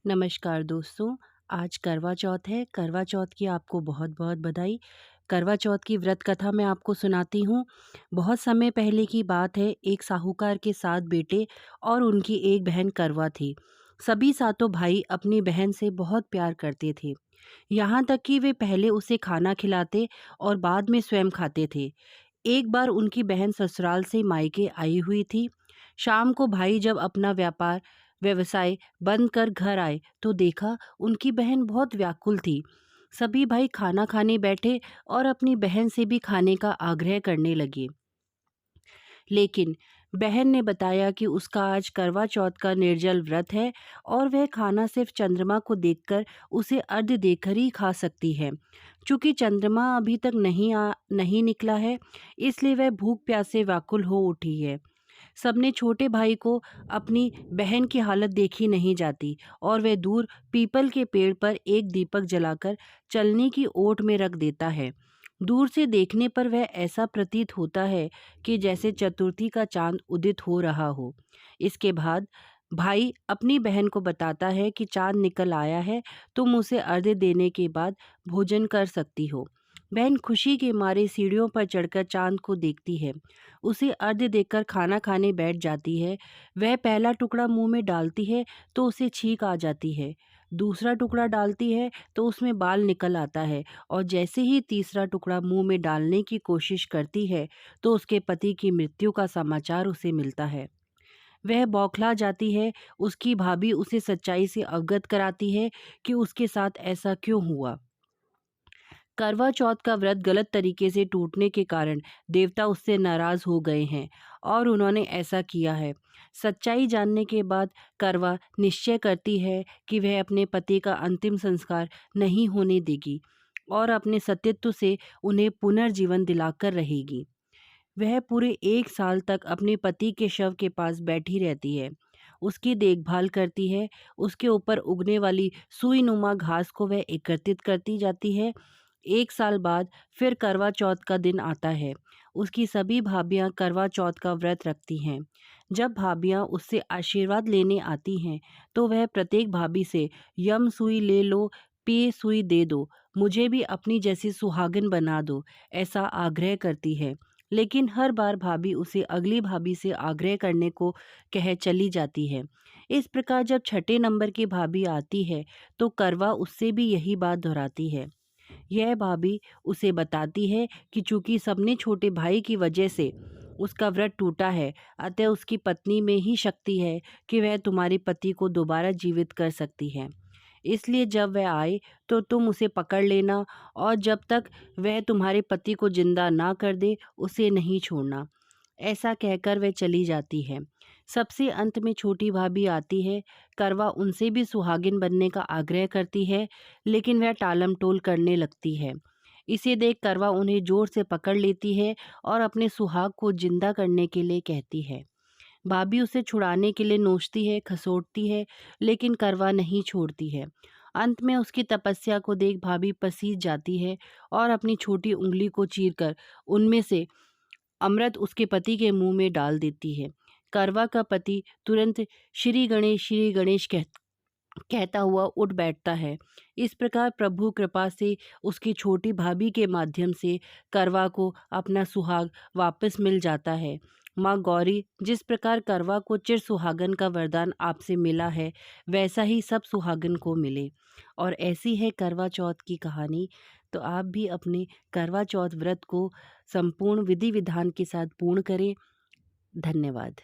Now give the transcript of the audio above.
नमस्कार दोस्तों। आज करवा चौथ है। करवा चौथ की आपको बहुत बहुत बधाई। करवा चौथ की व्रत कथा मैं आपको सुनाती हूँ। बहुत समय पहले की बात है। एक साहूकार के 7 बेटे और उनकी एक बहन करवा थी। सभी सातों भाई अपनी बहन से बहुत प्यार करते थे। यहाँ तक कि वे पहले उसे खाना खिलाते और बाद में स्वयं खाते थे। एक बार उनकी बहन ससुराल से मायके आई हुई थी। शाम को भाई जब अपना व्यवसाय बंद कर घर आए तो देखा उनकी बहन बहुत व्याकुल थी। सभी भाई खाना खाने बैठे और अपनी बहन से भी खाने का आग्रह करने लगे। लेकिन बहन ने बताया कि उसका आज करवा चौथ का निर्जल व्रत है और वह खाना सिर्फ चंद्रमा को देखकर उसे अर्घ्य देकर ही खा सकती है। चूंकि चंद्रमा अभी तक नहीं निकला है, इसलिए वह भूख प्यास से व्याकुल हो उठी है। सबने छोटे भाई को अपनी बहन की हालत देखी नहीं जाती और वह दूर पीपल के पेड़ पर एक दीपक जलाकर चलने की ओट में रख देता है। दूर से देखने पर वह ऐसा प्रतीत होता है कि जैसे चतुर्थी का चांद उदित हो रहा हो। इसके बाद भाई अपनी बहन को बताता है कि चांद निकल आया है, तुम उसे अर्घ्य देने के बाद भोजन कर सकती हो। बहन खुशी के मारे सीढ़ियों पर चढ़कर चांद को देखती है। उसे अर्घ्य देकर खाना खाने बैठ जाती है। वह पहला टुकड़ा मुंह में डालती है तो उसे छींक आ जाती है। दूसरा टुकड़ा डालती है तो उसमें बाल निकल आता है और जैसे ही तीसरा टुकड़ा मुंह में डालने की कोशिश करती है तो उसके पति की मृत्यु का समाचार उसे मिलता है। वह बौखला जाती है। उसकी भाभी उसे सच्चाई से अवगत कराती है कि उसके साथ ऐसा क्यों हुआ। करवा चौथ का व्रत गलत तरीके से टूटने के कारण देवता उससे नाराज हो गए हैं और उन्होंने ऐसा किया है। सच्चाई जानने के बाद करवा निश्चय करती है कि वह अपने पति का अंतिम संस्कार नहीं होने देगी और अपने सतीत्व से उन्हें पुनर्जीवन दिलाकर रहेगी। वह पूरे 1 साल तक अपने पति के शव के पास बैठी रहती है, उसकी देखभाल करती है। उसके ऊपर उगने वाली सुई नुमा घास को वह एकत्रित करती जाती है। 1 साल बाद फिर करवा चौथ का दिन आता है। उसकी सभी भाभियां करवा चौथ का व्रत रखती हैं। जब भाभियां उससे आशीर्वाद लेने आती हैं तो वह प्रत्येक भाभी से यम सुई ले लो, पे सुई दे दो, मुझे भी अपनी जैसी सुहागिन बना दो, ऐसा आग्रह करती है। लेकिन हर बार भाभी उसे अगली भाभी से आग्रह करने को कह चली जाती है। इस प्रकार जब छठे नंबर की भाभी आती है तो करवा उससे भी यही बात दोहराती है। यह भाभी उसे बताती है कि चूंकि सबने छोटे भाई की वजह से उसका व्रत टूटा है, अतः उसकी पत्नी में ही शक्ति है कि वह तुम्हारे पति को दोबारा जीवित कर सकती है। इसलिए जब वह आए तो तुम उसे पकड़ लेना और जब तक वह तुम्हारे पति को जिंदा ना कर दे उसे नहीं छोड़ना। ऐसा कहकर वह चली जाती है। सबसे अंत में छोटी भाभी आती है। करवा उनसे भी सुहागिन बनने का आग्रह करती है, लेकिन वह टालमटोल करने लगती है। इसे देख करवा उन्हें जोर से पकड़ लेती है और अपने सुहाग को जिंदा करने के लिए कहती है। भाभी उसे छुड़ाने के लिए नोचती है, खसोटती है, लेकिन करवा नहीं छोड़ती है। अंत में उसकी तपस्या को देख भाभी पसीज जाती है और अपनी छोटी उंगली को चीरकर उनमें से अमृत उसके पति के मुंह में डाल देती है। करवा का पति तुरंत श्री गणेश कहता हुआ उठ बैठता है। इस प्रकार प्रभु कृपा से उसकी छोटी भाभी के माध्यम से करवा को अपना सुहाग वापस मिल जाता है। माँ गौरी, जिस प्रकार करवा को चिर सुहागन का वरदान आपसे मिला है, वैसा ही सब सुहागन को मिले। और ऐसी है करवा चौथ की कहानी। तो आप भी अपने करवा चौथ व्रत को संपूर्ण विधि विधान के साथ पूर्ण करें। धन्यवाद।